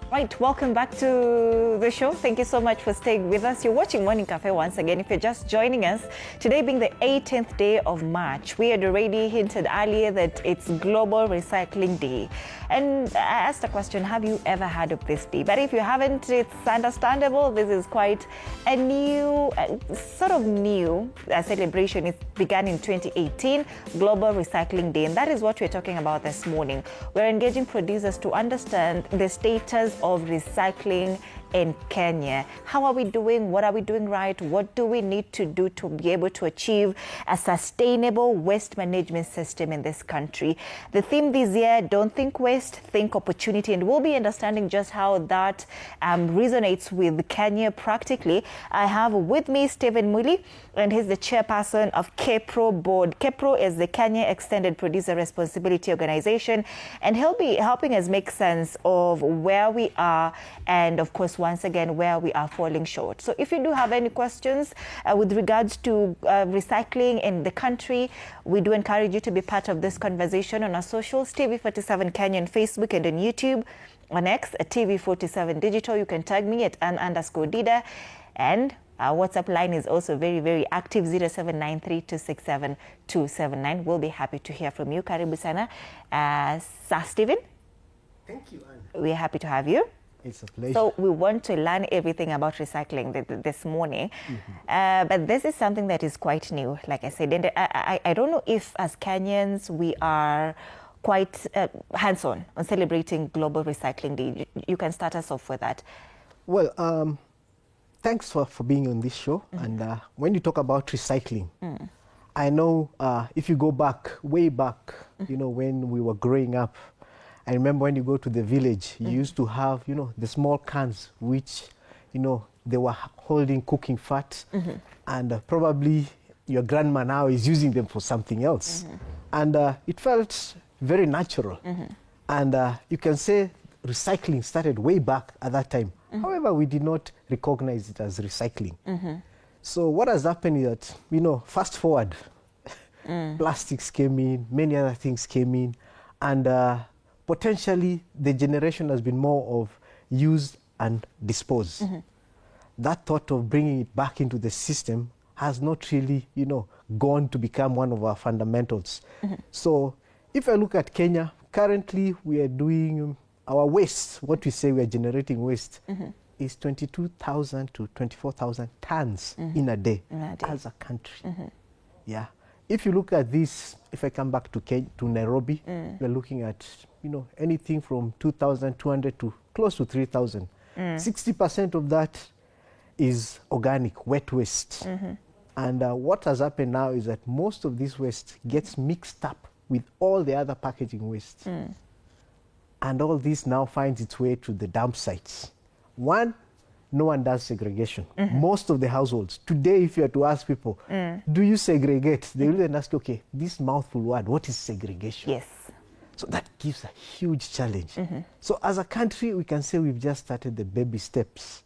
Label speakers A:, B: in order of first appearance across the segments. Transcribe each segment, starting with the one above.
A: Right, welcome back to the show. Thank you so much for staying with us. You're watching Morning Cafe once again. If you're just joining us, today being the 18th day of March, we had already hinted earlier that it's Global Recycling Day. And I asked a question, have you ever heard of this day? But if you haven't, it's understandable. This is quite a new, celebration. It began in 2018, Global Recycling Day. And that is what we're talking about this morning. We're engaging producers to understand the status of recycling in Kenya. How are we doing? What are we doing right? What do we need to do to be able to achieve a sustainable waste management system in this country? The theme this year, don't think waste, think opportunity. And we'll be understanding just how that resonates with Kenya practically. I have with me Stephen Muli, and he's the chairperson of KEPRO board. KEPRO is the Kenya Extended Producer Responsibility Organization, and he'll be helping us make sense of where we are and, of course, once again, where we are falling short. So if you do have any questions with regards to recycling in the country, we do encourage you to be part of this conversation on our socials, TV47 Kenya on Facebook and on YouTube, on X at TV47 Digital. You can tag me at _Dida, and our WhatsApp line is also very, very active, 0793267279. We'll be happy to hear from you. Karibu sana. Sir Stephen.
B: Thank you, Anne.
A: We're happy to have you.
B: It's a pleasure.
A: So we want to learn everything about recycling this morning. But this is something that is quite new, like I said. And I don't know if as Kenyans we are quite hands-on on celebrating Global Recycling Day. You can start us off with that.
B: Well, thanks for being on this show. And when you talk about recycling, I know if you go back, way back, you know, when we were growing up, I remember when you go to the village, you used to have, you know, the small cans, which, you know, they were holding cooking fat. And probably your grandma now is using them for something else. And it felt very natural. And you can say recycling started way back at that time. However, we did not recognize it as recycling. So what has happened is that, you know, fast forward, plastics came in, many other things came in, and potentially the generation has been more of use and dispose. That thought of bringing it back into the system has not really, you know, gone to become one of our fundamentals. So if I look at Kenya, currently we are doing our waste, what we say we are generating waste, is 22,000 to 24,000 tons in a day as a country. Yeah. If you look at this, if I come back to Nairobi, we're looking at, you know, anything from 2,200 to close to 3,000. 60% of that is organic, wet waste. And what has happened now is that most of this waste gets mixed up with all the other packaging waste. And all this now finds its way to the dump sites. One, no one does segregation. Most of the households. Today, if you are to ask people, do you segregate? They will then ask, okay, this mouthful word, what is segregation?
A: Yes.
B: So that gives a huge challenge. So as a country, we can say we've just started the baby steps.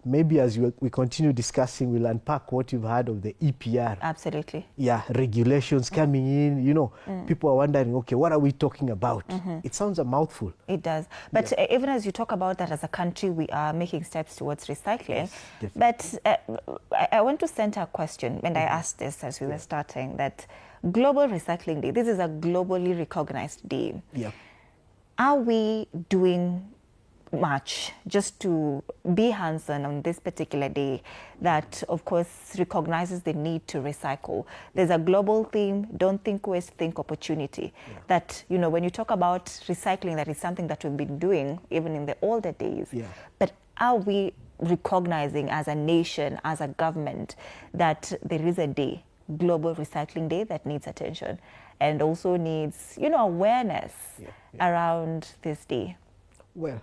B: Maybe as we continue discussing, we'll unpack what you've heard of the EPR.
A: Absolutely.
B: Yeah, regulations coming in, you know, people are wondering, okay, what are we talking about? It sounds a mouthful.
A: It does. But even as you talk about that as a country, we are making steps towards recycling.
B: Yes,
A: but I want to center a question, and I asked this as we were starting, that Global Recycling Day, this is a globally recognized day.
B: Yeah.
A: Are we doing much just to be hands-on on this particular day that, of course, recognizes the need to recycle? There's a global theme, don't think waste, think opportunity. That, you know, when you talk about recycling, that is something that we've been doing even in the older days. But are we recognizing as a nation, as a government, that there is a day, Global Recycling Day, that needs attention and also needs, you know, awareness around this day?
B: Well,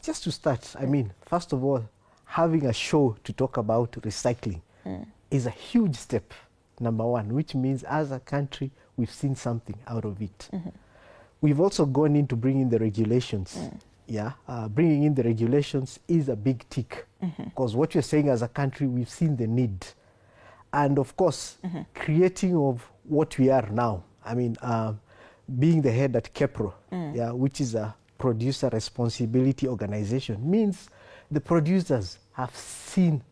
B: just to start, I mean, first of all, having a show to talk about recycling is a huge step, number one, which means as a country, we've seen something out of it. We've also gone into bringing the regulations. Bringing in the regulations is a big tick because what you're saying as a country, we've seen the need. And of course, creating of what we are now. I mean, being the head at KEPRO, which is a producer responsibility organization means the producers have seen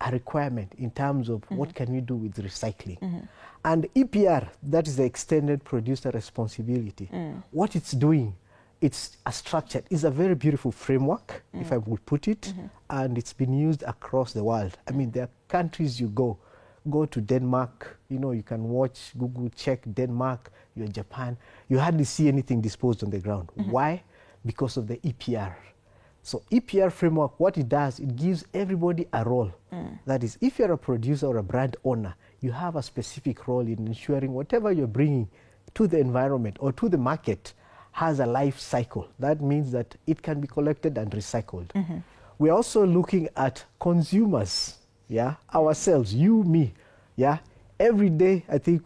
B: a requirement in terms of what can we do with recycling. And EPR, that is the extended producer responsibility, what it's doing, it's a structure, it's a very beautiful framework, if I would put it, and it's been used across the world. I mean, there are countries you go to Denmark, you know, you can watch, Google, check Denmark, you're in Japan, you hardly see anything disposed on the ground. Why? Because of the EPR. So EPR framework, what it does, it gives everybody a role. That is, if you're a producer or a brand owner, you have a specific role in ensuring whatever you're bringing to the environment or to the market has a life cycle. That means that it can be collected and recycled. We're also looking at consumers, yeah, ourselves, you, me, yeah. Every day, I think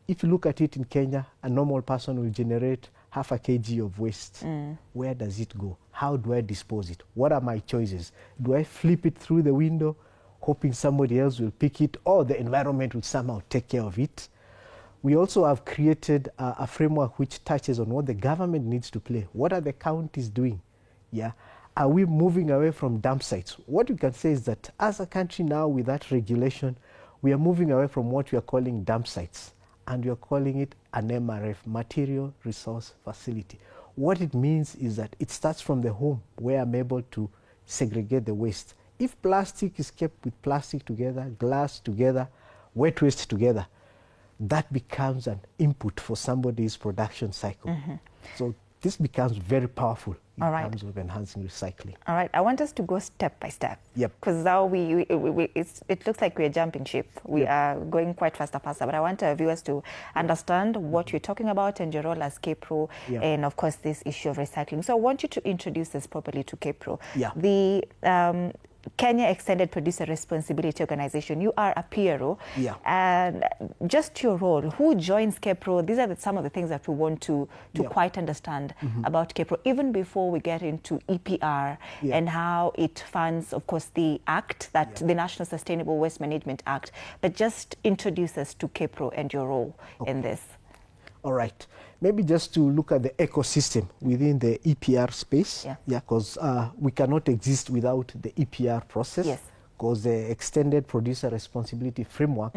B: if you look at it in Kenya, a normal person will generate half a kg of waste. Where does it go? How do I dispose it? What are my choices? Do I flip it through the window, hoping somebody else will pick it, or the environment will somehow take care of it? We also have created a framework which touches on what the government needs to play. What are the counties doing? Yeah. Are we moving away from dump sites? What we can say is that as a country now, with that regulation, we are moving away from what we are calling dump sites, and we are calling it an MRF, Material Resource Facility. What it means is that it starts from the home, where I'm able to segregate the waste. If plastic is kept with plastic together, glass together, wet waste together, that becomes an input for somebody's production cycle. So this becomes very powerful in terms of enhancing recycling.
A: All right, I want us to go step by step.
B: Yep.
A: Because now it looks like we're jumping ship. We are going quite faster, but I want our viewers to understand what you're talking about and your role as KEPRO, and of course this issue of recycling. So I want you to introduce this properly to KEPRO. The Kenya Extended Producer Responsibility Organization. You are a PRO, and just your role. Who joins KEPRO? These are some of the things that we want to quite understand about KEPRO, even before we get into EPR and how it funds, of course, the Act, that the National Sustainable Waste Management Act. But just introduce us to KEPRO and your role in this.
B: All right. Maybe just to look at the ecosystem within the EPR space, because we cannot exist without the EPR process, because the Extended Producer Responsibility Framework,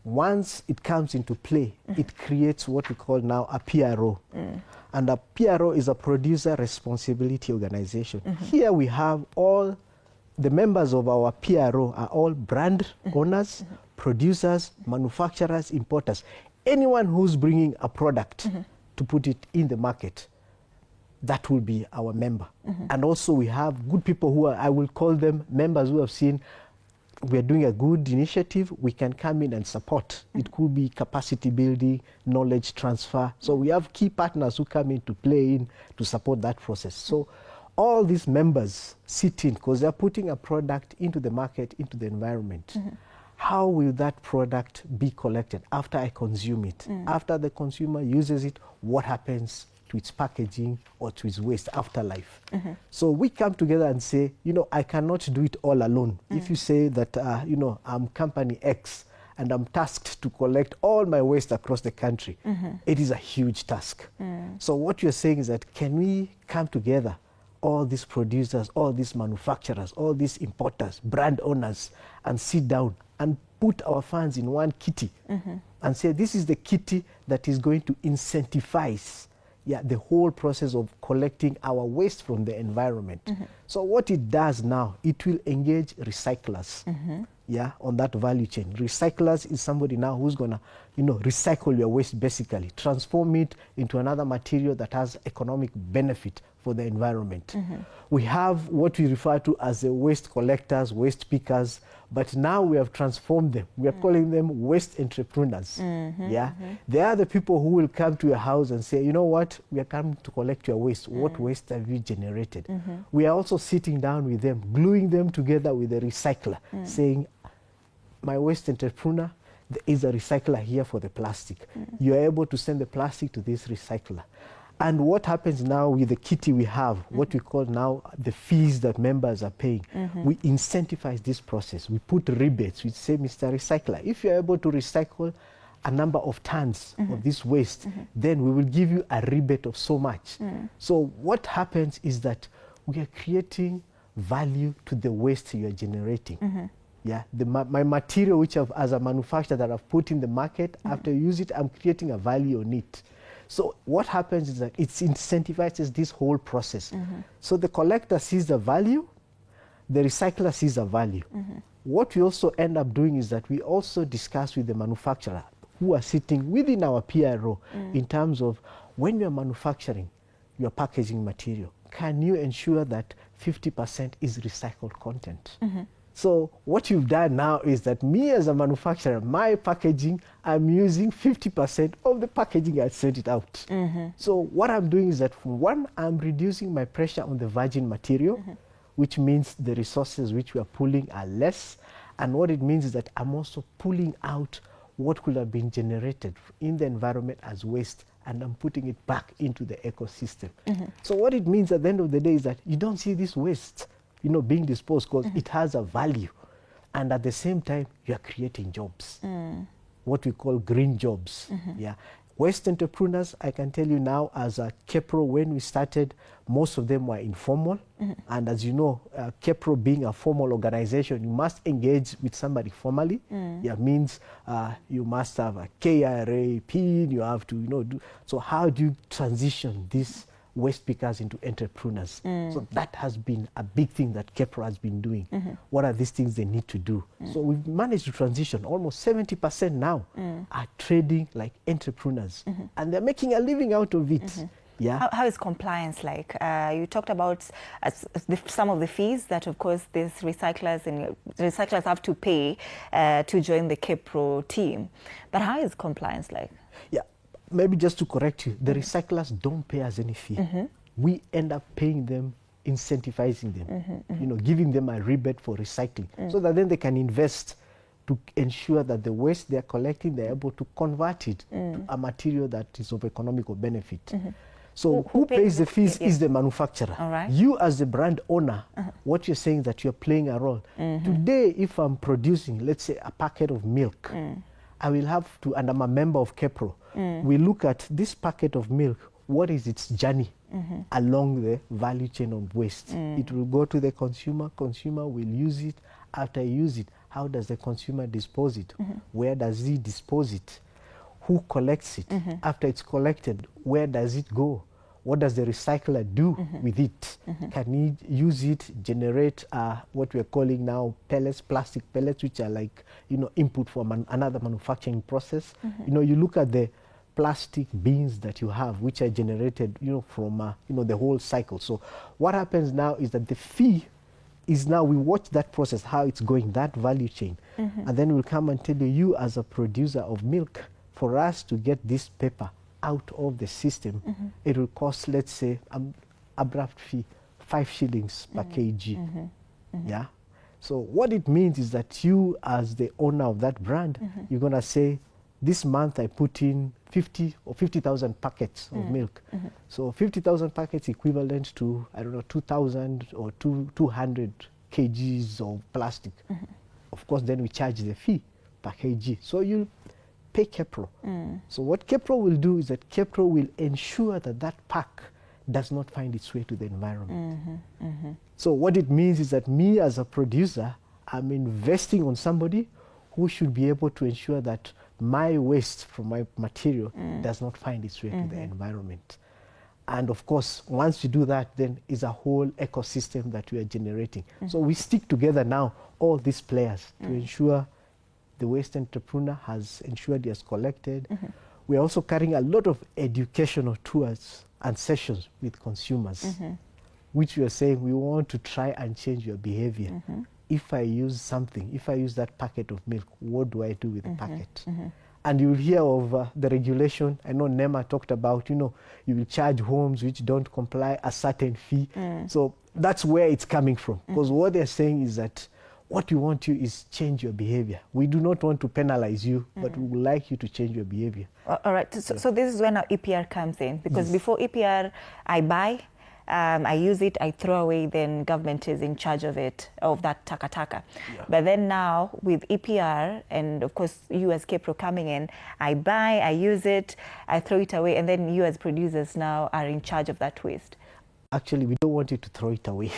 B: once it comes into play, it creates what we call now a PRO. And a PRO is a Producer Responsibility Organization. Here we have all the members of our PRO are all brand owners, producers, manufacturers, importers. Anyone who's bringing a product to put it in the market, that will be our member. And also we have good people who are, I will call them members, who have seen we are doing a good initiative, we can come in and support. It could be capacity building, knowledge transfer. So we have key partners who come in to play in to support that process. So all these members sit in because they're putting a product into the market, into the environment. How will that product be collected after I consume it? After the consumer uses it, what happens to its packaging or to its waste afterlife? So we come together and say, you know, I cannot do it all alone. If you say that, you know, I'm company X and I'm tasked to collect all my waste across the country, it is a huge task. So what you're saying is that, can we come together, all these producers, all these manufacturers, all these importers, brand owners, and sit down and put our funds in one kitty and say, this is the kitty that is going to incentivize the whole process of collecting our waste from the environment. So what it does now, it will engage recyclers on that value chain. Recyclers is somebody now who's gonna, you know, recycle your waste, basically transform it into another material that has economic benefit for the environment. We have what we refer to as the waste collectors, waste pickers, but now we have transformed them. We are calling them waste entrepreneurs. They are the people who will come to your house and say, you know what, we are coming to collect your waste. What waste have you generated? We are also sitting down with them, gluing them together with a recycler, saying, my waste entrepreneur, there is a recycler here for the plastic. You are able to send the plastic to this recycler. And what happens now with the kitty we have, what we call now the fees that members are paying, we incentivize this process. We put rebates. We say, Mr. Recycler, if you're able to recycle a number of tons of this waste, then we will give you a rebate of so much. So what happens is that we are creating value to the waste you are generating. Yeah, my material, which I've, as a manufacturer, that I've put in the market, after you use it, I'm creating a value on it. So what happens is that it incentivizes this whole process. So the collector sees the value, the recycler sees the value. What we also end up doing is that we also discuss with the manufacturer who are sitting within our PRO in terms of when you're manufacturing your packaging material, can you ensure that 50% is recycled content? So what you've done now is that me as a manufacturer, my packaging, I'm using 50% of the packaging I sent it out. So what I'm doing is that, one, I'm reducing my pressure on the virgin material, which means the resources which we are pulling are less. And what it means is that I'm also pulling out what could have been generated in the environment as waste, and I'm putting it back into the ecosystem. So what it means at the end of the day is that you don't see this waste, you know, being disposed, because it has a value. And at the same time, you are creating jobs, what we call green jobs. Yeah. Waste entrepreneurs, I can tell you now, as a KEPRO, when we started, most of them were informal. And as you know, KEPRO being a formal organization, you must engage with somebody formally. Yeah, means you must have a KRA PIN, you have to, you know, do. So how do you transition these waste pickers into entrepreneurs? So that has been a big thing that KEPRO has been doing. What are these things they need to do? So we've managed to transition. Almost 70% now are trading like entrepreneurs, and they're making a living out of it. Yeah.
A: How is compliance like? You talked about some of the fees that, of course, these recyclers have to pay to join the KEPRO team. But how is compliance like?
B: Yeah. Maybe just to correct you, the recyclers don't pay us any fee. We end up paying them, incentivizing them, you know, giving them a rebate for recycling, so that then they can invest to ensure that the waste they're collecting, they're able to convert it to a material that is of economical benefit. So who pays the fees is the manufacturer.
A: All right.
B: You as the brand owner, what you're saying is that you're playing a role. Today, if I'm producing, let's say, a packet of milk, I will have to, and I'm a member of KEPRO, we look at this packet of milk, what is its journey along the value chain of waste. It will go to the consumer, consumer will use it. After you use it, how does the consumer dispose it? Where does he dispose it? Who collects it? After it's collected, where does it go? What does the recycler do with it? Can he use it, generate what we're calling now pellets, plastic pellets, which are like, you know, input for another manufacturing process? You know, you look at the plastic bins that you have, which are generated, you know, from, you know, the whole cycle. So what happens now is that the fee is now, we watch that process, how it's going, that value chain. And then we'll come and tell you as a producer of milk, for us to get this paper out of the system, it will cost, let's say, abrupt fee, 5 shillings per kg. Yeah. So what it means is that you, as the owner of that brand, you're gonna say, this month I put in 50 or 50,000 packets of milk. So 50,000 packets equivalent to, I don't know, 2,000 or 200 kgs of plastic. Of course, then we charge the fee per kg. So you pay KEPRO. So what KEPRO will do is that KEPRO will ensure that that pack does not find its way to the environment. So what it means is that me as a producer, I'm investing on somebody who should be able to ensure that my waste from my material does not find its way to the environment. And of course, once you do that, then is a whole ecosystem that we are generating. So we stick together now, all these players, to ensure the waste entrepreneur has ensured he has collected. We are also carrying a lot of educational tours and sessions with consumers, which we are saying we want to try and change your behavior. If I use something, if I use that packet of milk, what do I do with the packet? And you'll hear of the regulation. I know NEMA talked about, you know, you will charge homes which don't comply a certain fee. So that's where it's coming from. Because what they're saying is that what we want you is change your behavior. We do not want to penalize you, but we would like you to change your behavior.
A: All right. So this is when our EPR comes in. Because before EPR, I buy, I use it, I throw away, then government is in charge of it, of that taka.
B: Yeah.
A: But then now with EPR and of course you as KEPRO coming in, I buy, I use it, I throw it away, and then you as producers now are in charge of that waste.
B: Actually, we don't want you to throw it away.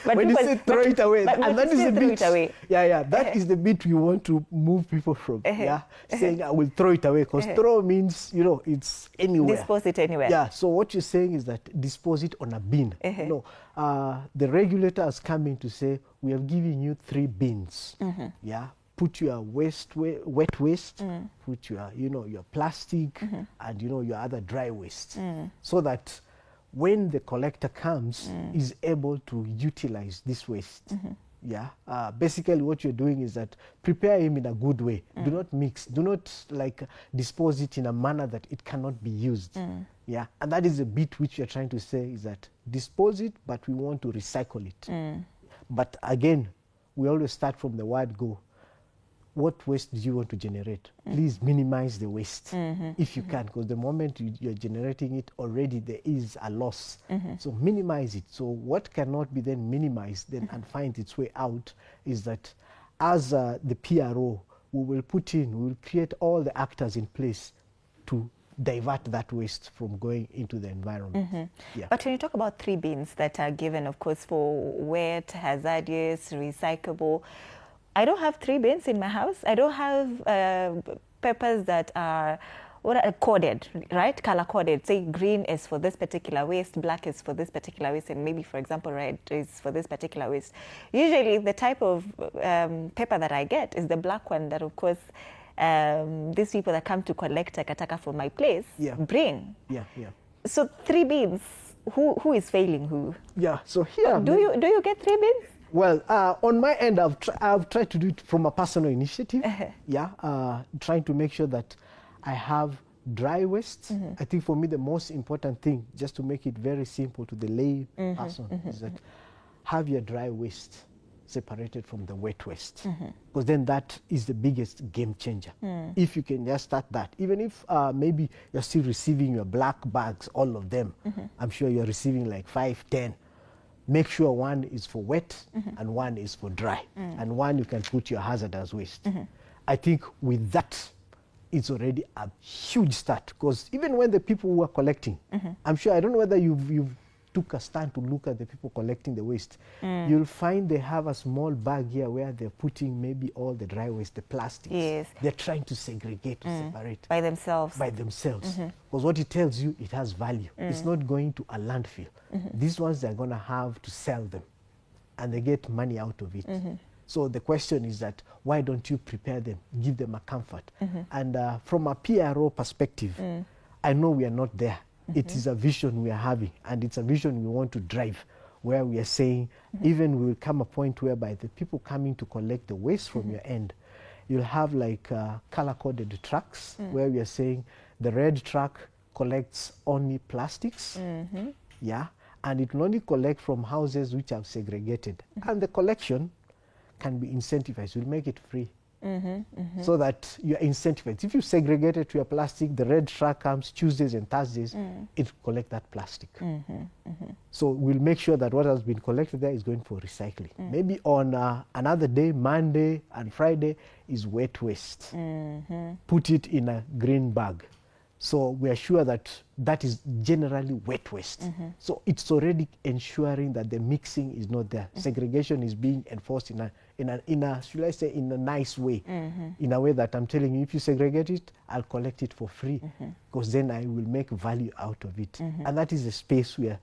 A: But
B: when you say throw it away,
A: but
B: and that is the bit.
A: Away.
B: Yeah, that is the bit we want to move people from. Yeah, saying I will throw it away, because throw means, you know, it's anywhere.
A: Dispose it anywhere.
B: Yeah. So what you're saying is that dispose it on a bin. No, the regulator has come in to say we have given you 3 bins. Yeah. Put your wet waste, put your, you know, your plastic, and, you know, your other dry waste, so that when the collector comes, is able to utilize this waste. Yeah. Basically, what you're doing is that prepare him in a good way. Do not mix. Do not like dispose it in a manner that it cannot be used. Yeah. And that is the bit which you're trying to say is that dispose it, but we want to recycle it. But again, we always start from the word go. What waste do you want to generate? Please minimize the waste if you can, because the moment you're generating it, already there is a loss. So minimize it. So what cannot be then minimized then and find its way out is that as the PRO, we will create all the actors in place to divert that waste from going into the environment. Yeah.
A: But when you talk about 3 bins that are given, of course, for wet, hazardous, recyclable, I don't have 3 bins in my house. I don't have papers that are coded, right? Color coded. Say green is for this particular waste, black is for this particular waste, and maybe, for example, red is for this particular waste. Usually, the type of paper that I get is the black one that, of course, these people that come to collect takataka from my place bring.
B: Yeah.
A: So 3 bins. Who is failing who?
B: Yeah. So here,
A: do you get 3 bins?
B: Well, on my end, I've tried to do it from a personal initiative. Yeah, trying to make sure that I have dry waste. I think for me the most important thing, just to make it very simple to the lay person, is that have your dry waste separated from the wet waste, because then that is the biggest game changer. If you can just start that, even if maybe you're still receiving your black bags, all of them, I'm sure you're receiving like 5, 10. Make sure one is for wet and one is for dry, and one you can put your hazardous waste. I think with that, it's already a huge start, because even when the people who are collecting, I'm sure, I don't know whether you've took a stand to look at the people collecting the waste, you'll find they have a small bag here where they're putting maybe all the dry waste, the plastics.
A: Yes.
B: They're trying to segregate, to separate.
A: By themselves.
B: By themselves. Because what it tells you, it has value. It's not going to a landfill. These ones, they're going to have to sell them, and they get money out of it. So the question is that, why don't you prepare them, give them a comfort? And from a PRO perspective, I know we are not there. It is a vision we are having, and it's a vision we want to drive, where we are saying, even we will come a point whereby the people coming to collect the waste from your end, you'll have like color-coded trucks, where we are saying the red truck collects only plastics, yeah, and it will only collect from houses which are segregated. And the collection can be incentivized. We'll make it free. So that you're incentivized. If you segregate it to your plastic, the red truck comes Tuesdays and Thursdays, it will collect that plastic. So we'll make sure that what has been collected there is going for recycling. Maybe on another day, Monday and Friday, is wet waste. Put it in a green bag. So we are sure that that is generally wet waste. So it's already ensuring that the mixing is not there. Segregation is being enforced in a should I say, in a nice way, in a way that I'm telling you, if you segregate it, I'll collect it for free, because then I will make value out of it. And that is the space we are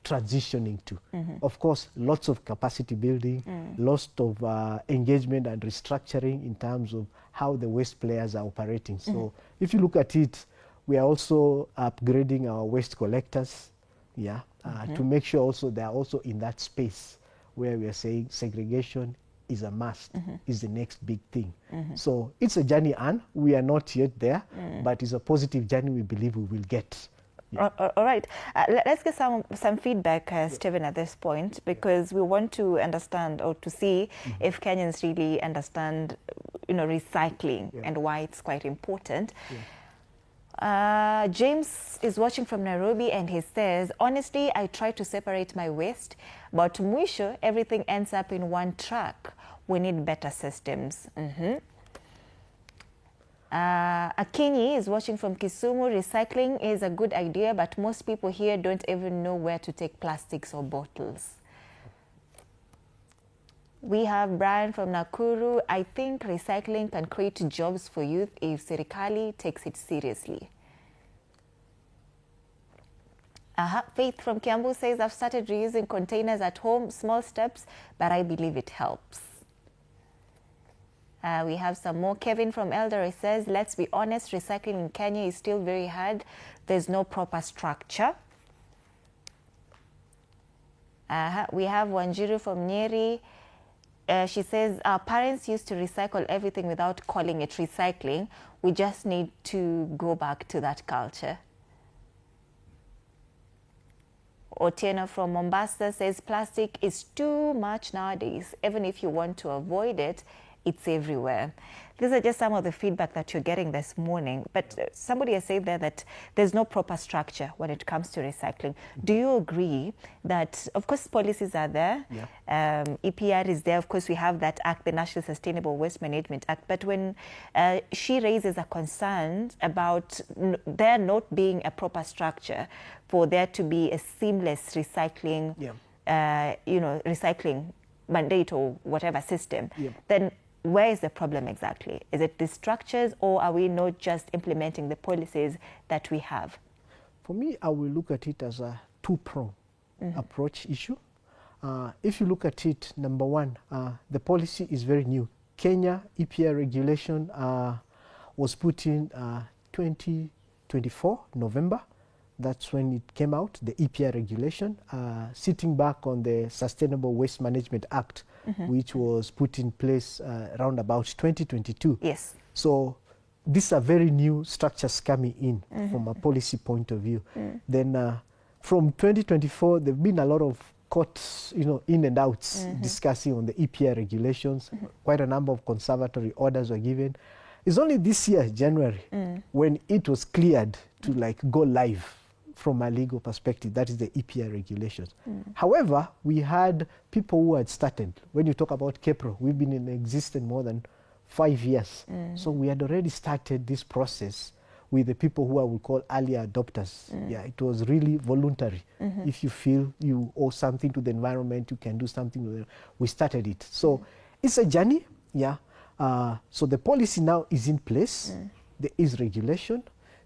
B: transitioning to. Of course, lots of capacity building, lots of engagement and restructuring in terms of how the waste players are operating. So if you look at it, we are also upgrading our waste collectors, to make sure also they are also in that space where we are saying segregation is a must, is the next big thing. So it's a journey, and we are not yet there, but it's a positive journey we believe we will get.
A: All right. Let's get some feedback, Stephen, at this point, because we want to understand, or to see if Kenyans really understand, recycling and why it's quite important. James is watching from Nairobi and he says, honestly, I try to separate my waste, but mwisho, everything ends up in one truck. We need better systems. Akinyi is watching from Kisumu. Recycling is a good idea, but most people here don't even know where to take plastics or bottles. We have Brian from Nakuru. I think recycling can create jobs for youth if serikali takes it seriously. Faith from Kiambu says, I've started reusing containers at home, small steps, but I believe it helps. We have some more. Kevin from Eldoret says, let's be honest, recycling in Kenya is still very hard. There's no proper structure. We have Wanjiru from Nyeri. She says, our parents used to recycle everything without calling it recycling. We just need to go back to that culture. Otieno from Mombasa says, plastic is too much nowadays. Even if you want to avoid it, it's everywhere. These are just some of the feedback that you're getting this morning. But somebody has said there that there's no proper structure when it comes to recycling. Do you agree that, of course, policies are there? Yeah. EPR is there. Of course, we have that act, the National Sustainable Waste Management Act. But when she raises a concern about there not being a proper structure for there to be a seamless recycling, recycling mandate or whatever system, then where is the problem exactly? Is it the structures, or are we not just implementing the policies that we have?
B: For me, I will look at it as a two-prong approach issue. If you look at it, number one, the policy is very new. Kenya EPR regulation was put in 2024, November. That's when it came out, the EPR regulation, sitting back on the Sustainable Waste Management Act, which was put in place around about 2022.
A: Yes.
B: So these are very new structures coming in from a policy point of view. Then from 2024, there have been a lot of courts, in and outs discussing on the EPR regulations. Quite a number of conservatory orders were given. It's only this year, January, when it was cleared to go live from a legal perspective. That is the EPR regulations. However, we had people who had started. When you talk about KEPRO, we've been in existence more than 5 years. So we had already started this process with the people who I would call early adopters. Yeah, it was really voluntary. If you feel you owe something to the environment, you can do something with it. We started it. So it's a journey. Yeah. So the policy now is in place. There is regulation.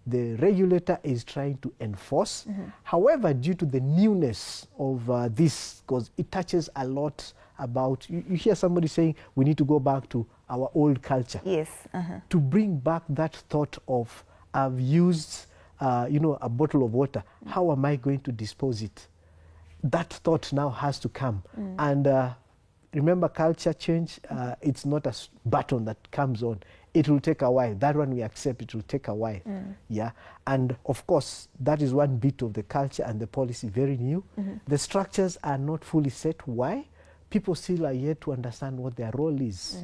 B: The regulator is trying to enforce. However, due to the newness of this, because it touches a lot about, you hear somebody saying we need to go back to our old culture.
A: Yes.
B: To bring back that thought of, I've used a bottle of water, how am I going to dispose it? That thought now has to come. And remember, culture change, it's not a button that comes on. It will take a while. That one we accept, it will take a while. Yeah. And of course, that is one bit of the culture and the policy, very new. The structures are not fully set. Why? People still are yet to understand what their role is.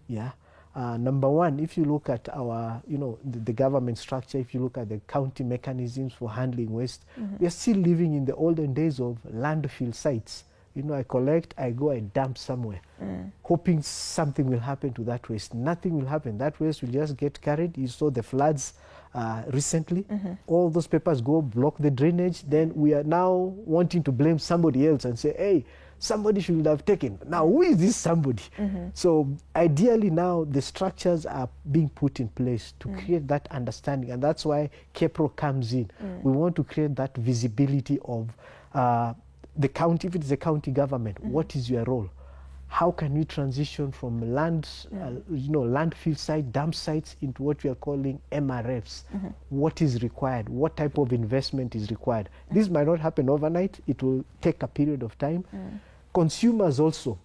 B: Yeah. Number one, if you look at our, the government structure, if you look at the county mechanisms for handling waste, we are still living in the olden days of landfill sites. I collect, I go, I dump somewhere, hoping something will happen to that waste. Nothing will happen. That waste will just get carried. You saw the floods recently. All those papers go block the drainage. Then we are now wanting to blame somebody else and say, hey, somebody should have taken. Now, who is this somebody? So ideally now the structures are being put in place to create that understanding. And that's why KEPRO comes in. We want to create that visibility of the county. If it's a county government, what is your role? How can we transition from landfill site, dump sites into what we are calling MRFs? What is required? What type of investment is required? This might not happen overnight. It will take a period of time. Consumers also,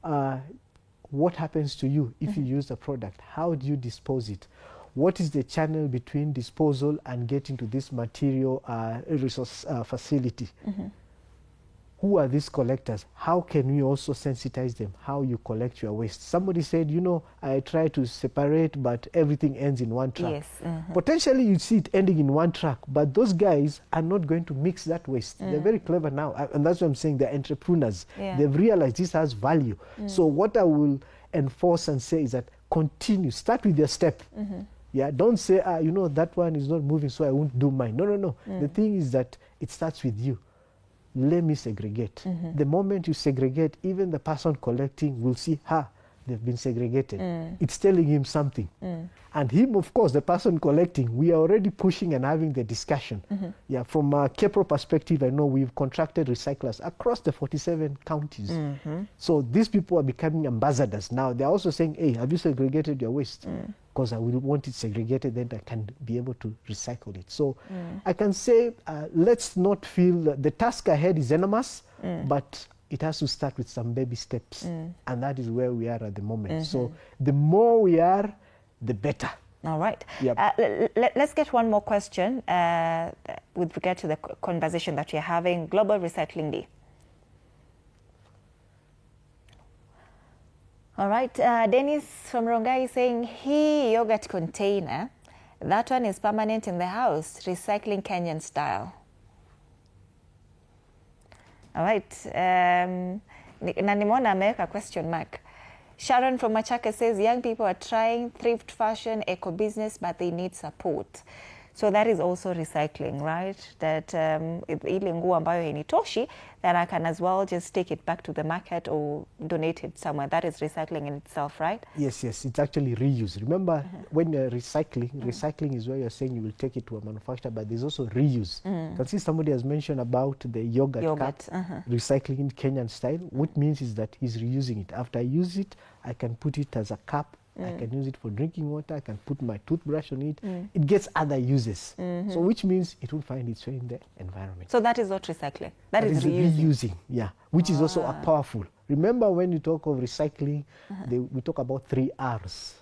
B: what happens to you if you use the product? How do you dispose it? What is the channel between disposal and getting to this material resource facility? who are these collectors? How can we also sensitize them how you collect your waste? Somebody said, you know, I try to separate, but everything ends in one truck.
A: Yes.
B: Potentially you see it ending in one truck, but those guys are not going to mix that waste. They're very clever now, and that's what I'm saying, they're entrepreneurs.
A: Yeah.
B: They've realized this has value. So what I will enforce and say is that continue, start with your step. Yeah, don't say, you know, that one is not moving, so I won't do mine. No, no, no. The thing is that it starts with you. Let me segregate. The moment you segregate, even the person collecting will see, they've been segregated. It's telling him something. And him, of course, the person collecting, we are already pushing and having the discussion. Yeah, from a KEPRO perspective, I know we've contracted recyclers across the 47 counties. So these people are becoming ambassadors now. They're also saying, hey, have you segregated your waste? Because I will want it segregated, then I can be able to recycle it. So I can say, let's not feel the task ahead is enormous, but it has to start with some baby steps. And that is where we are at the moment. So the more we are, the better.
A: All right.
B: Yep.
A: Let's get one more question with regard to the conversation that we're having, Global Recycling Day. All right, Dennis from Rongai is saying, yogurt container, that one is permanent in the house, recycling Kenyan style. All right, na nimeona ameweka question mark. Sharon from Machaka says, young people are trying thrift fashion, eco business, but they need support. So that is also recycling, right? That ile nguo ambayo hainitoshi, then I can as well just take it back to the market or donate it somewhere. That is recycling in itself, right?
B: Yes, yes, it's actually reuse. Remember, when you're recycling, recycling is where you're saying you will take it to a manufacturer, but there's also reuse. You can see somebody has mentioned about the yogurt cup, recycling in Kenyan style. What means is that he's reusing it. After I use it, I can put it as a cup. I can use it for drinking water. I can put my toothbrush on it. It gets other uses. So which means it will find its way in the environment.
A: So that is not recycling. That is
B: reusing. Yeah, which is also a powerful. Remember, when you talk of recycling, we talk about 3 R's.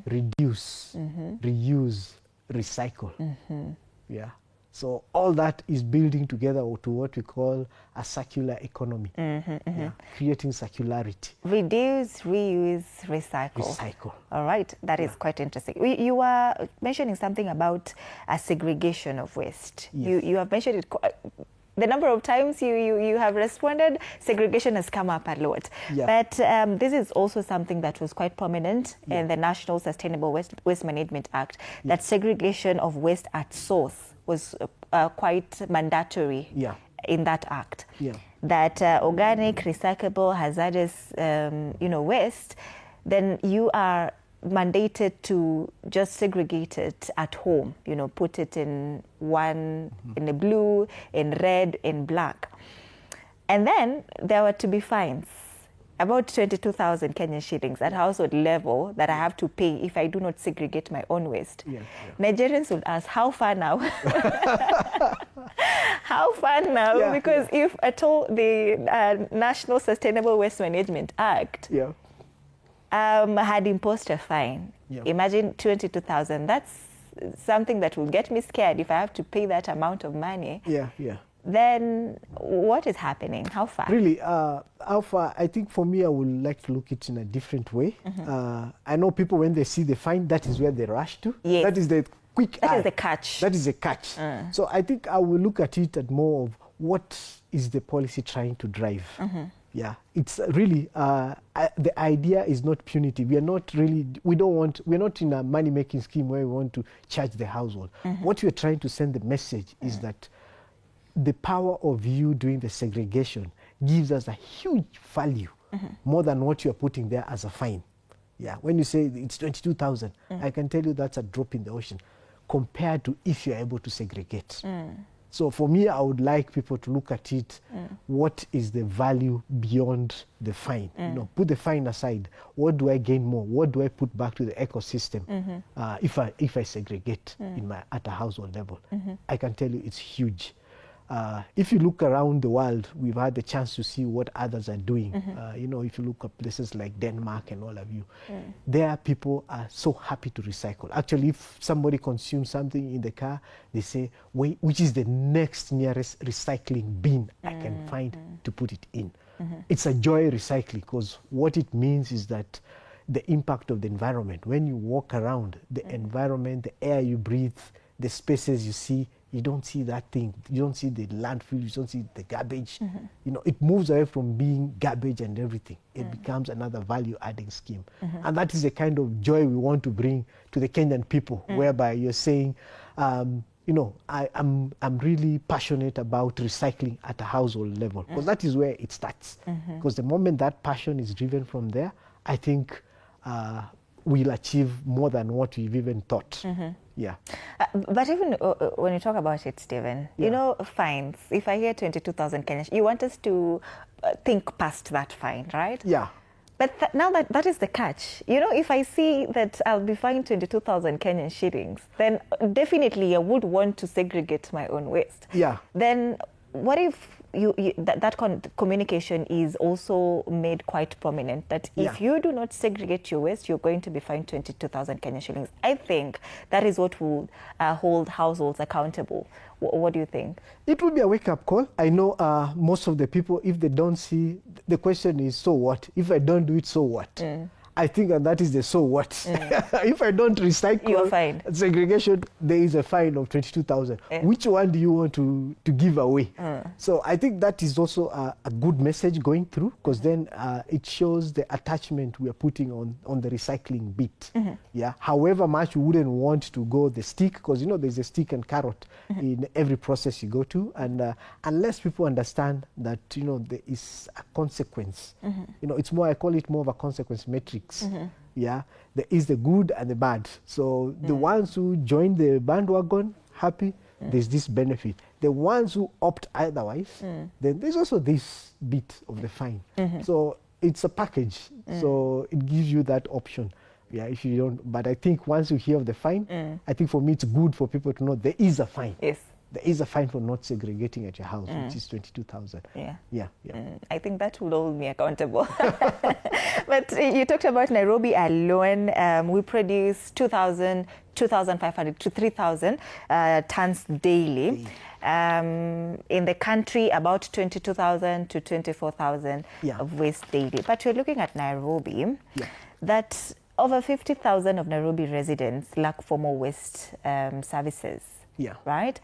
B: Reduce, reuse, recycle. Yeah. So all that is building together to what we call a circular economy, yeah, creating circularity. Reduce, reuse, recycle. Recycle.
A: All right, that is quite interesting. You were mentioning something about a segregation of waste.
B: Yes.
A: You have mentioned it. The number of times you have responded, segregation has come up a lot.
B: Yeah.
A: But this is also something that was quite prominent in the National Sustainable Waste Management Act, that segregation of waste at source was quite mandatory in that act.
B: Yeah.
A: That organic, recyclable, hazardous waste, then you are mandated to just segregate it at home, put it in one, in a blue, in red, in black. And then there were to be fines, about 22,000 Kenyan shillings at household level that I have to pay if I do not segregate my own waste.
B: Yeah.
A: Nigerians would ask, how far now? How far now?
B: Yeah,
A: because if at all the National Sustainable Waste Management Act had imposed a fine, imagine 22,000, that's something that will get me scared if I have to pay that amount of money. Then what is happening? How far?
B: Really, how far? I think for me, I would like to look at it in a different way. I know people, when they see the fine, that is where they rush to.
A: Yes.
B: That is the quick
A: That
B: eye.
A: is the catch.
B: That is the catch. So I think I will look at it at more of what is the policy trying to drive. Yeah, it's really, the idea is not punitive. We are not really, we're not in a money-making scheme where we want to charge the household. What we're trying to send the message is that the power of you doing the segregation gives us a huge value, more than what you're putting there as a fine. Yeah, when you say it's 22,000, I can tell you that's a drop in the ocean compared to if you're able to segregate. So for me, I would like people to look at it, what is the value beyond the fine? Put the fine aside. What do I gain more? What do I put back to the ecosystem if I segregate at a household level? I can tell you it's huge. if you look around the world, we've had the chance to see what others are doing. You know, if you look at places like Denmark and all of you, there people are so happy to recycle. Actually, if somebody consumes something in the car, they say, wait, which is the next nearest recycling bin I can find to put it in. It's a joy recycling, because what it means is that the impact of the environment, when you walk around, the environment, the air you breathe, the spaces you see, you don't see that thing. You don't see the landfill, you don't see the garbage. You know, it moves away from being garbage and everything. It becomes another value-adding scheme. And that is the kind of joy we want to bring to the Kenyan people, whereby you're saying, you know, I'm really passionate about recycling at a household level, because that is where it starts. Because the moment that passion is driven from there, I think we'll achieve more than what we've even thought. Yeah.
A: But even when you talk about it, Stephen, you know, fines. If I hear 22,000 Kenyans, you want us to think past that fine, right?
B: Yeah.
A: But now that is the catch. You know, if I see that I'll be fined 22,000 Kenyan shillings, then definitely I would want to segregate my own waste.
B: Yeah.
A: Then what if that communication is also made quite prominent, that if you do not segregate your waste, you're going to be fined 22,000 Kenyan shillings. I think that is what will hold households accountable. What do you think?
B: It will be a wake-up call. I know most of the people, if they don't see, the question is, so what? If I don't do it, so what? I think that is the so what. If I don't recycle,
A: you're fined.
B: Segregation, there is a fine of 22,000. Which one do you want to give away? So I think that is also a good message going through, because then it shows the attachment we are putting on the recycling bit. Yeah. However much we wouldn't want to go the stick, because you know there's a stick and carrot in every process you go to, and unless people understand that, you know, there is a consequence. You know, it's more, I call it more of a consequence matrix. Yeah, there is the good and the bad. So the ones who join the bandwagon, happy, there's this benefit. The ones who opt otherwise, then there's also this bit of the fine. So it's a package. So it gives you that option. Yeah, if you don't, but I think once you hear of the fine, I think for me it's good for people to know there is a fine.
A: Yes.
B: There is a fine for not segregating at your house, which is 22,000. Yeah.
A: I think that will hold me accountable. But you talked about Nairobi alone. We produce 2,500 to 3,000 tons daily. In the country, about 22,000 to 24,000 of waste daily. But we're looking at Nairobi, that over 50,000 of Nairobi residents lack formal waste services. Right?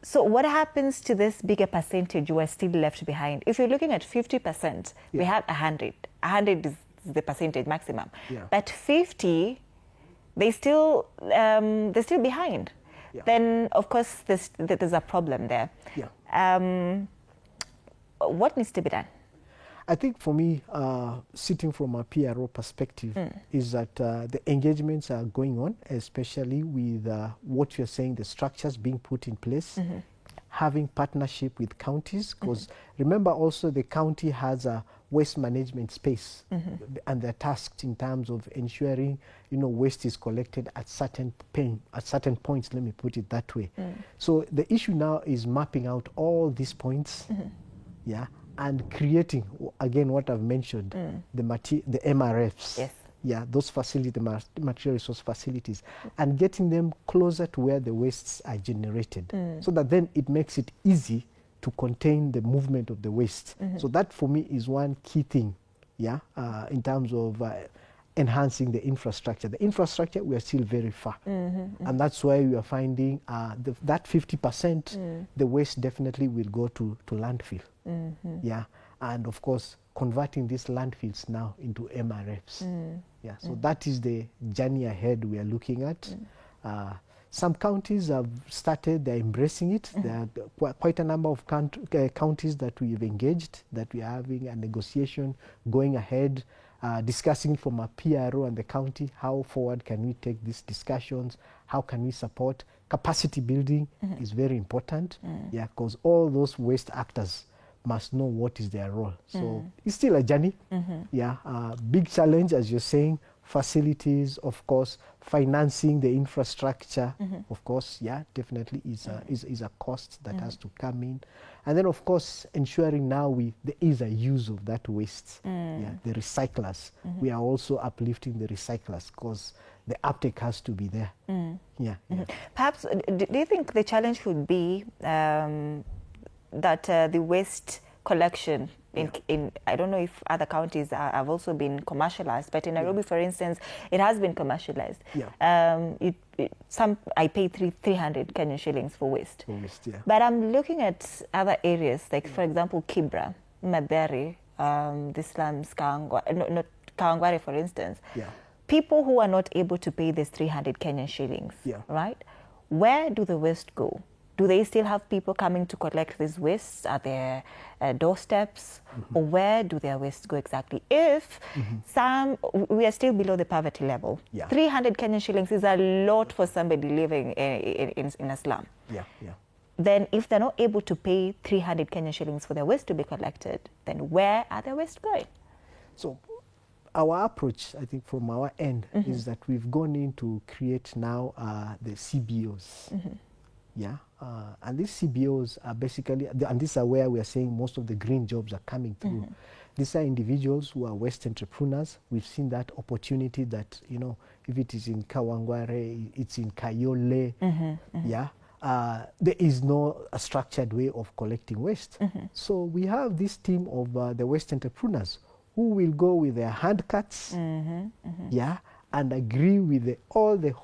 A: So what happens to this bigger percentage who are still left behind? If you're looking at 50%, we have 100. 100 is the percentage maximum. But 50, they're still behind. Then, of course, there's a problem there. What needs to be done?
B: I think for me, sitting from a PRO perspective, is that the engagements are going on, especially with what you're saying, the structures being put in place, having partnership with counties, because remember also the county has a waste management space, and they're tasked in terms of ensuring, you know, waste is collected at certain points, let me put it that way. So the issue now is mapping out all these points, and creating, again, what I've mentioned, the MRFs. Those facilities, the material resource facilities, and getting them closer to where the wastes are generated, so that then it makes it easy to contain the movement of the waste. So that for me is one key thing, in terms of enhancing the infrastructure. The infrastructure, we are still very far. And that's why we are finding that 50%, the waste definitely will go to landfill. And of course, converting these landfills now into MRFs. So that is the journey ahead we are looking at. Some counties have started, they're embracing it. There are quite a number of counties that we've engaged, that we are having a negotiation going ahead, discussing from a PRO and the county, how forward can we take these discussions, how can we support. Capacity building is very important, because all those waste actors must know what is their role. So it's still a journey, big challenge, as you're saying, facilities, of course, financing the infrastructure, of course, yeah, definitely is a cost that has to come in. And then, of course, ensuring now there is a use of that waste, yeah, the recyclers. We are also uplifting the recyclers because the uptake has to be there. Yeah, yeah.
A: Perhaps, do you think the challenge would be that the waste collection in I don't know if other counties have also been commercialized, but in Nairobi, for instance, it has been commercialized.
B: Yeah.
A: I pay 300 Kenyan shillings for waste.
B: For waste, yeah.
A: But I'm looking at other areas, like for example, Kibra, Madari, the slums, not Kawangware, for instance.
B: Yeah.
A: People who are not able to pay this 300 Kenyan shillings,
B: yeah,
A: right? Where do the waste go? Do they still have people coming to collect these wastes at their doorsteps? Or where do their wastes go exactly? If we are still below the poverty level.
B: Yeah.
A: 300 Kenyan shillings is a lot for somebody living in a slum.
B: Yeah, yeah.
A: Then if they're not able to pay 300 Kenyan shillings for their waste to be collected, then where are their waste going?
B: So our approach, I think, from our end is that we've gone in to create now the CBOs. Yeah, and these CBOs are basically, and these are where we are saying most of the green jobs are coming through. These are individuals who are waste entrepreneurs. We've seen that opportunity that, you know, if it is in Kawangware, it's in Kayole, yeah, there is no structured way of collecting waste. So we have this team of the waste entrepreneurs who will go with their handcarts, yeah, and agree with all the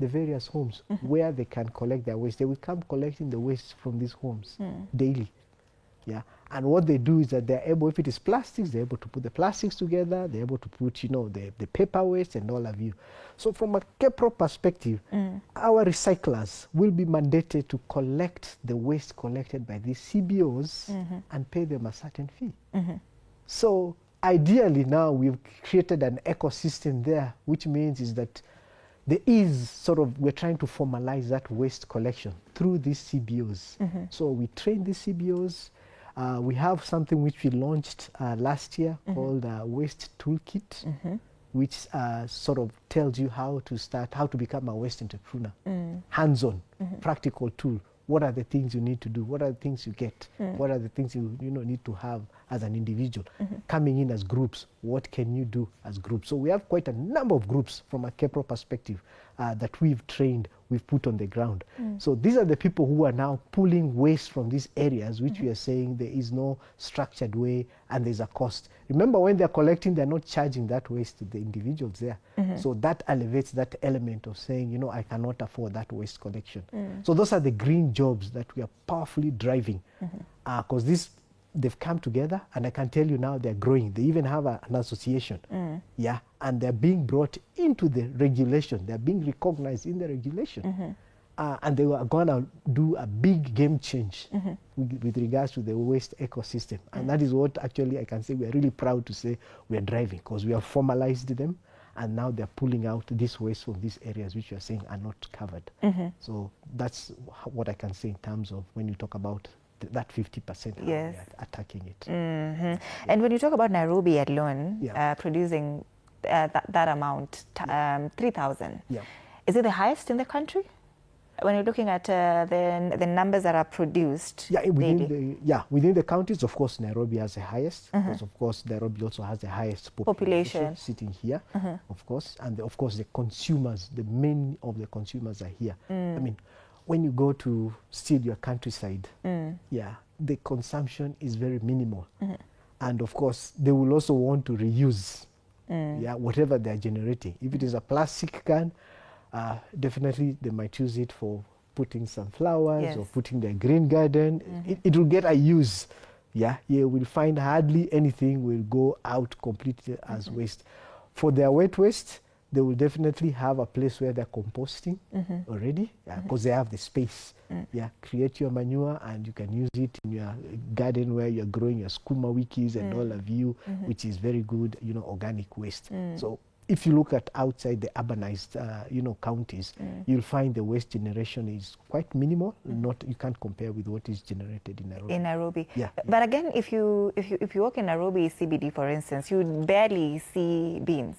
B: various homes where they can collect their waste. They will come collecting the waste from these homes daily. Yeah, and what they do is that they're able, if it is plastics, they're able to put the plastics together, they're able to put, you know, the paper waste and all of you. So from a KEPRO perspective, our recyclers will be mandated to collect the waste collected by these CBOs and pay them a certain fee. So ideally now we've created an ecosystem there, which means is that there is sort of, we're trying to formalize that waste collection through these CBOs. So we train these CBOs. We have something which we launched last year called Waste Toolkit, which sort of tells you how to become a waste entrepreneur. Hands-on, practical tool. What are the things you need to do? What are the things you get? What are the things you need to have as an individual? Coming in as groups, what can you do as groups? So we have quite a number of groups from a KEPRO perspective that we've trained, we've put on the ground. So these are the people who are now pulling waste from these areas, which we are saying there is no structured way and there's a cost. Remember, when they're collecting, they're not charging that waste to the individuals there. So that elevates that element of saying, you know, I cannot afford that waste collection. So those are the green jobs that we are powerfully driving, because they've come together, and I can tell you now they're growing. They even have an association, yeah, and they're being brought into the regulation. They're being recognized in the regulation, and they are going to do a big game change with regards to the waste ecosystem. And that is what actually I can say we are really proud to say we are driving, because we have formalized them, and now they're pulling out this waste from these areas which you are saying are not covered. So that's what I can say in terms of when you talk about that 50%, how we are attacking it.
A: And when you talk about Nairobi alone, producing that amount, 3,000, is it the highest in the country? When you're looking at the numbers that are produced
B: within the counties, of course, Nairobi has the highest, because of course Nairobi also has the highest population sitting here, of course, and of course the consumers, the main of the consumers are here. I mean, when you go to still your countryside, the consumption is very minimal. And of course, they will also want to reuse whatever they're generating. If it is a plastic can, definitely they might use it for putting some flowers or putting their green garden. It will get a use. You will find hardly anything will go out completely as waste. For their wet waste, they will definitely have a place where they're composting already, because they have the space. Create your manure, and you can use it in your garden where you're growing your skuma wikis and all of you, which is very good, you know, organic waste. So if you look at outside the urbanized, counties, you'll find the waste generation is quite minimal. You can't compare with what is generated in Nairobi.
A: In Nairobi, but again, if you walk in Nairobi CBD, for instance, you barely see beans.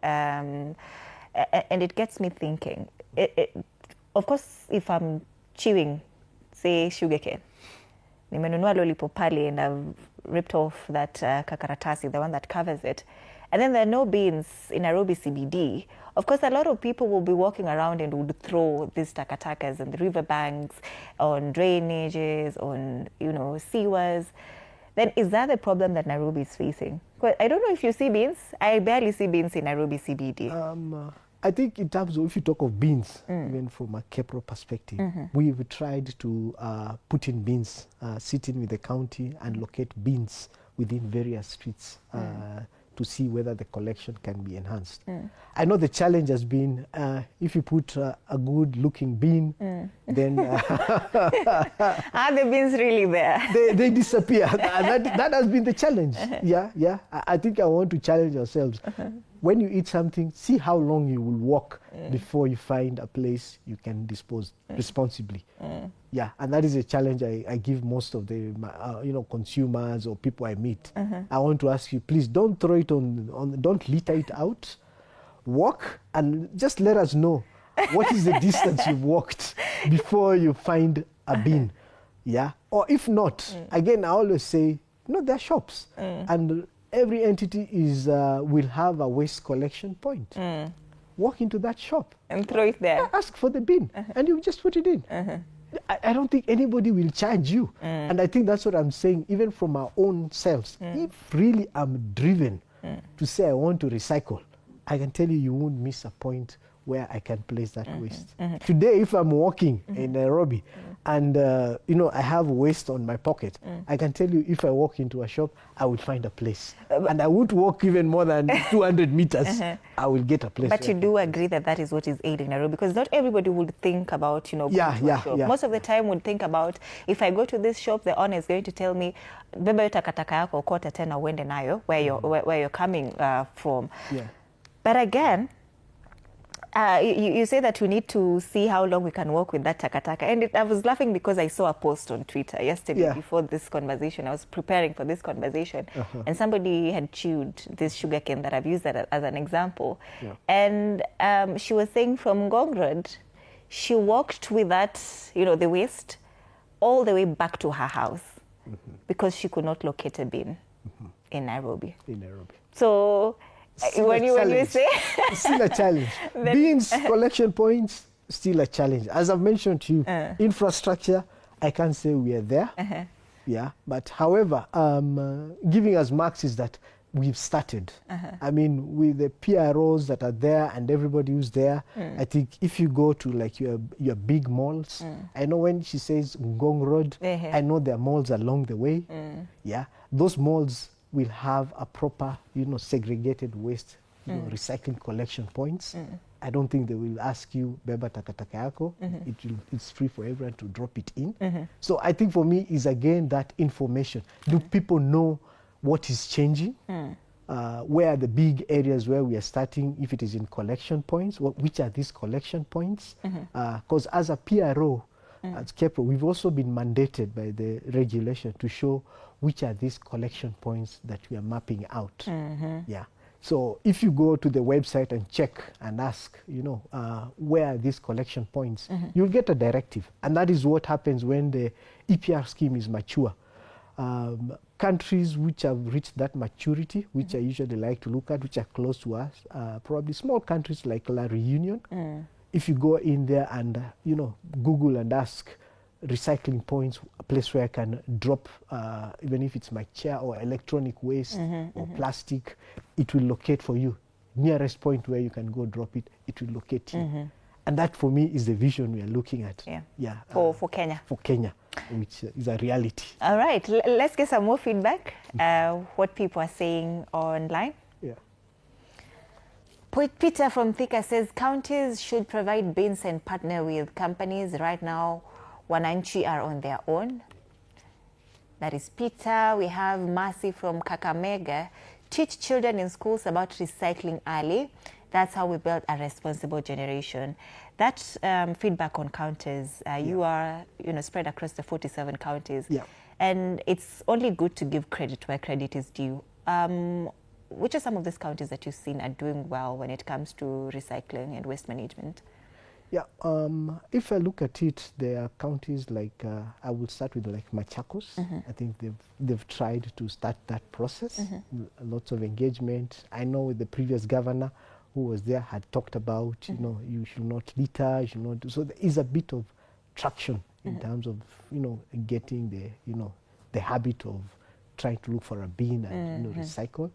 A: And it gets me thinking. Of course, if I'm chewing, say, sugarcane, nimenunua lollipop pale and I've ripped off that kakaratasi, the one that covers it, and then there are no bins in Nairobi CBD, of course, a lot of people will be walking around and would throw these takatakas on the riverbanks, on drainages, on, sewers. Then is that the problem that Nairobi is facing? I don't know if you see bins. I barely see bins in Nairobi CBD.
B: I think in terms of, if you talk of bins, even from a KEPRO perspective, we've tried to put in bins, sit in with the county and locate bins within various streets to see whether the collection can be enhanced. I know the challenge has been, if you put a good looking bin, then...
A: Are the bins really there?
B: They disappear. That has been the challenge. Yeah. I think I want to challenge ourselves. When you eat something, see how long you will walk before you find a place you can dispose responsibly. Yeah, and that is a challenge I give most of the consumers or people I meet. I want to ask you, please don't throw it don't litter it out. Walk and just let us know what is the distance you've walked before you find a bin. Yeah, or if not, again, I always say, there are shops and every entity will have a waste collection point. Walk into that shop
A: and throw it there.
B: Ask for the bin and you just put it in. I don't think anybody will charge you. And I think that's what I'm saying, even from our own selves. If really I'm driven to say I want to recycle, I can tell you won't miss a point where I can place that waste. Today, if I'm walking in Nairobi and I have waste on my pocket, I can tell you if I walk into a shop, I will find a place. And I won't walk even more than 200 meters. I will get a place.
A: But you do agree that is what is ailing Nairobi, because not everybody would think about, going to a shop. Yeah. Most of the time would think about, if I go to this shop, the owner is going to tell me, beba takataka yako okota tena uende nayo where you're coming from.
B: Yeah.
A: But again, you say that we need to see how long we can walk with that takataka. And I was laughing because I saw a post on Twitter yesterday before this conversation. I was preparing for this conversation. And somebody had chewed this sugarcane that I've used that as an example. Yeah. And she was saying from Ngong Road, she walked with that, the waste, all the way back to her house because she could not locate a bin in Nairobi. So... When you say
B: still a challenge. Bins, collection points, still a challenge. As I've mentioned to you, infrastructure, I can't say we are there. Yeah, but however, giving us marks is that we've started. I mean, with the PROs that are there and everybody who's there, I think if you go to like your big malls, I know when she says Ngong Road, I know there are malls along the way. Yeah, those malls will have a proper, segregated waste, recycling collection points. I don't think they will ask you, beba takataka yako. It's free for everyone to drop it in. So I think for me is again that information. Do people know what is changing? Where are the big areas where we are starting, if it is in collection points? Which are these collection points? Because as a PRO, as KEPRO, we've also been mandated by the regulation to show which are these collection points that we are mapping out. Yeah. So if you go to the website and check and ask, where are these collection points, you'll get a directive. And that is what happens when the EPR scheme is mature. Countries which have reached that maturity, which I usually like to look at, which are close to us, probably small countries like La Reunion. If you go in there and, Google and ask recycling points, a place where I can drop, even if it's my chair or electronic waste or plastic, it will locate for you. Nearest point where you can go drop it, it will locate you. And that for me is the vision we are looking at. Yeah.
A: For Kenya.
B: For Kenya, which is a reality.
A: All right, let's get some more feedback, what people are saying online.
B: Yeah.
A: Peter from Thika says counties should provide bins and partner with companies. Right now, Wananchi are on their own. That is Peter. We have Mercy from Kakamega. Teach children in schools about recycling early. That's how we build a responsible generation. That feedback on counties, you are spread across the 47 counties.
B: Yeah.
A: And it's only good to give credit where credit is due. which are some of these counties that you've seen are doing well when it comes to recycling and waste management?
B: Yeah, if I look at it, there are counties like, I will start with like Machakos. I think they've tried to start that process. Lots of engagement. I know the previous governor who was there had talked about, you know, you should not litter, you should not do. So there is a bit of traction in terms of, you know, getting the, you know, the habit of trying to look for a bin and, you know, recycle.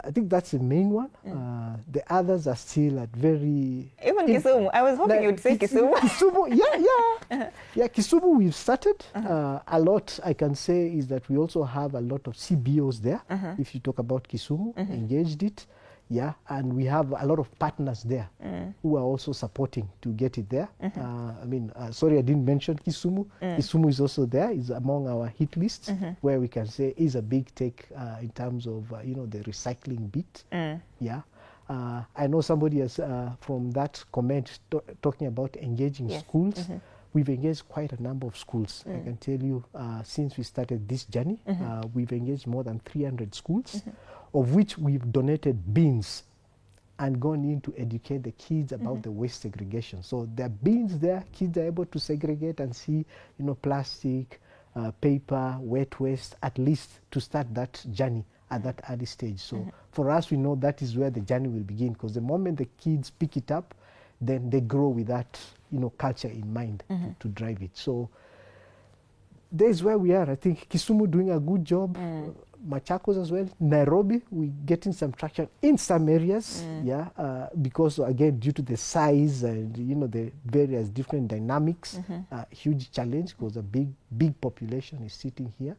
B: I think that's the main one. The others are still at very...
A: Even Kisumu. I was hoping you'd say Kisumu.
B: Kisumu, yeah. Yeah, Kisumu we've started. A lot I can say is that we also have a lot of CBOs there. If you talk about Kisumu, engaged it. Yeah, and we have a lot of partners there who are also supporting to get it there. I mean, sorry, I didn't mention Kisumu. Kisumu is also there. It's among our hit lists where we can say is a big take in terms of, you know, the recycling bit. Yeah. I know somebody has, from that comment, talking about engaging schools. We've engaged quite a number of schools. I can tell you, since we started this journey, we've engaged more than 300 schools, of which we've donated bins and gone in to educate the kids about the waste segregation. So there are bins there, kids are able to segregate and see, you know, plastic, paper, wet waste, at least to start that journey at that early stage. So for us, we know that is where the journey will begin, because the moment the kids pick it up, then they grow with that, you know, culture in mind to drive it. So there's where we are. I think Kisumu doing a good job. Machakos as well. Nairobi, we're getting some traction in some areas, because again, due to the size and, you know, the various different dynamics, huge challenge because a big population is sitting here.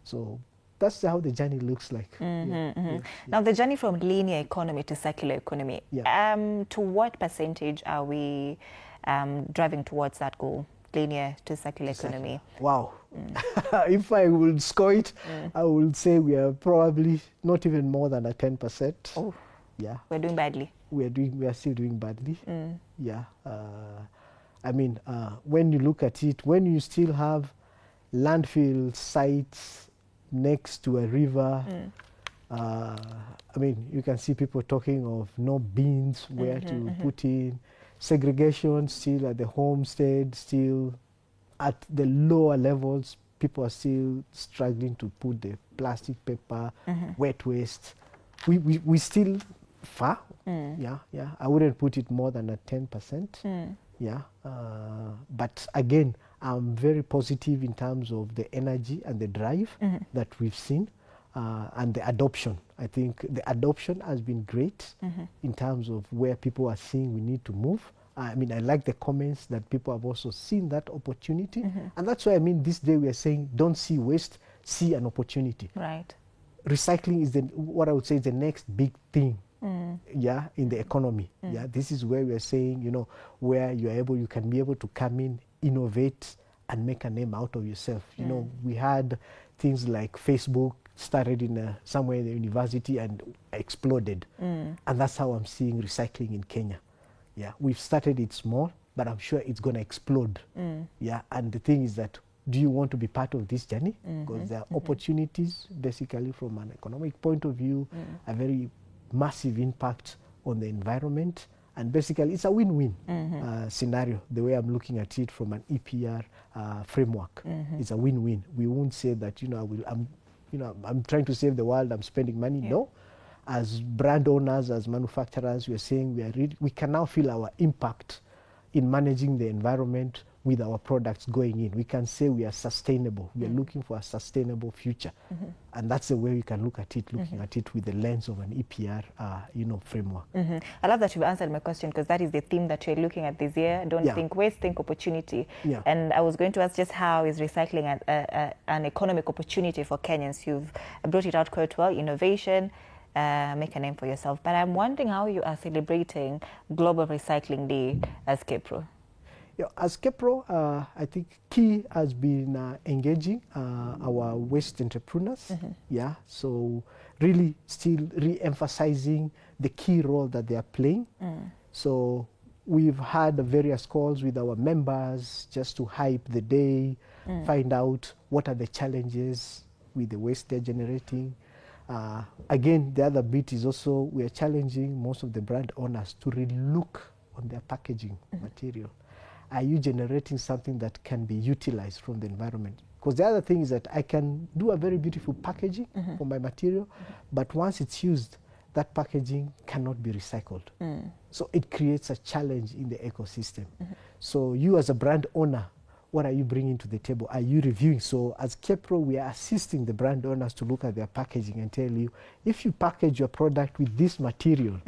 B: So that's how the journey looks like.
A: Now, the journey from linear economy to circular economy, to what percentage are we driving towards that goal? Linear to circular economy.
B: Wow. If I would score it, I would say we are probably not even more than a 10%.
A: Oh,
B: yeah.
A: We're doing badly.
B: We are still doing badly. Yeah. I mean, when you look at it, when you still have landfill sites next to a river, I mean, you can see people talking of no bins where to put in. Segregation still at the homestead, still at the lower levels, people are still struggling to put the plastic, paper, wet waste. We still far. Yeah. I wouldn't put it more than a 10%. Yeah. But again, I'm very positive in terms of the energy and the drive that we've seen. And the adoption. I think the adoption has been great in terms of where people are seeing we need to move. I mean, I like the comments that people have also seen that opportunity. And that's why, I mean, this day we are saying, don't see waste, see an opportunity.
A: Right.
B: Recycling is what I would say is the next big thing, yeah, in the economy. Yeah, this is where we are saying, you know, where you can be able to come in, innovate, and make a name out of yourself. You know, we had things like Facebook started in somewhere in the university and exploded. And that's how I'm seeing recycling in Kenya. Yeah, we've started it small, but I'm sure it's going to explode. Yeah, and the thing is that, do you want to be part of this journey? Because there are opportunities, basically from an economic point of view, a very massive impact on the environment. And basically, it's a win-win scenario, the way I'm looking at it from an EPR framework. It's a win-win. We won't say that, you know, I'm trying to save the world, I'm spending money. No. As brand owners, as manufacturers, we are saying we can now feel our impact in managing the environment with our products going in. We can say we are sustainable. We are looking for a sustainable future. And that's the way we can look at it, looking at it with the lens of an EPR, you know, framework.
A: I love that you've answered my question, because that is the theme that you're looking at this year. Don't think waste, think opportunity. And I was going to ask just how is recycling an economic opportunity for Kenyans? You've brought it out quite well, innovation, make a name for yourself. But I'm wondering how you are celebrating Global Recycling Day as KEPRO.
B: Yeah, as KEPRO, I think key has been engaging our waste entrepreneurs. Yeah, so really still re-emphasizing the key role that they are playing. So we've had various calls with our members just to hype the day, find out what are the challenges with the waste they're generating. Again, the other bit is also we are challenging most of the brand owners to relook on their packaging material. Are you generating something that can be utilized from the environment? Because the other thing is that I can do a very beautiful packaging for my material, but once it's used, that packaging cannot be recycled. So it creates a challenge in the ecosystem. So you as a brand owner, what are you bringing to the table? Are you reviewing? So as KEPRO, we are assisting the brand owners to look at their packaging and tell you, if you package your product with this material,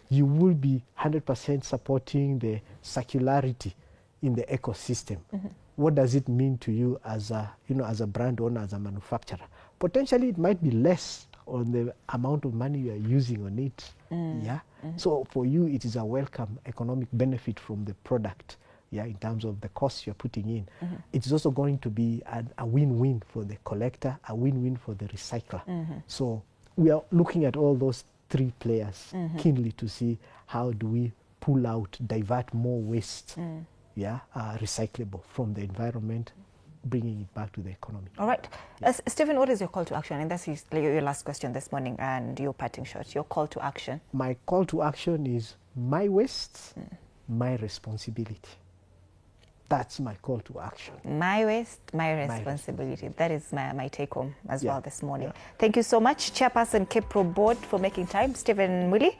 B: you will be 100% supporting the circularity in the ecosystem. What does it mean to you as a, as a brand owner, as a manufacturer? Potentially, it might be less on the amount of money you are using on it. Yeah. So for you, it is a welcome economic benefit from the product. Yeah, in terms of the costs you're putting in. It's also going to be a win-win for the collector, a win-win for the recycler. So we are looking at all those three players keenly to see how do we pull out, divert more waste, recyclable from the environment, bringing it back to the economy.
A: All right. Stephen, what is your call to action? And that's your last question this morning and your parting shot, your call to action.
B: My call to action is my waste, my responsibility. That's my call to action. My waste, my responsibility. That is my take home as well this morning. Thank you so much, Chairperson KEPRO Board, for making time. Stephen Muli.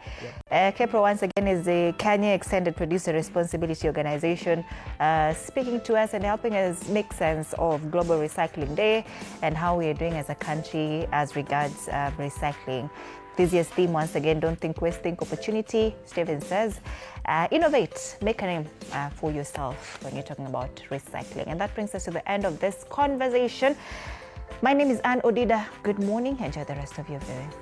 B: KEPRO, once again, is the Kenya Extended Producer Responsibility Organization, speaking to us and helping us make sense of Global Recycling Day and how we are doing as a country as regards recycling. This year's theme, once again, don't think waste, think opportunity. Stephen says, innovate, make a name for yourself when you're talking about recycling. And that brings us to the end of this conversation. My name is Anne Odida. Good morning. Enjoy the rest of your viewing.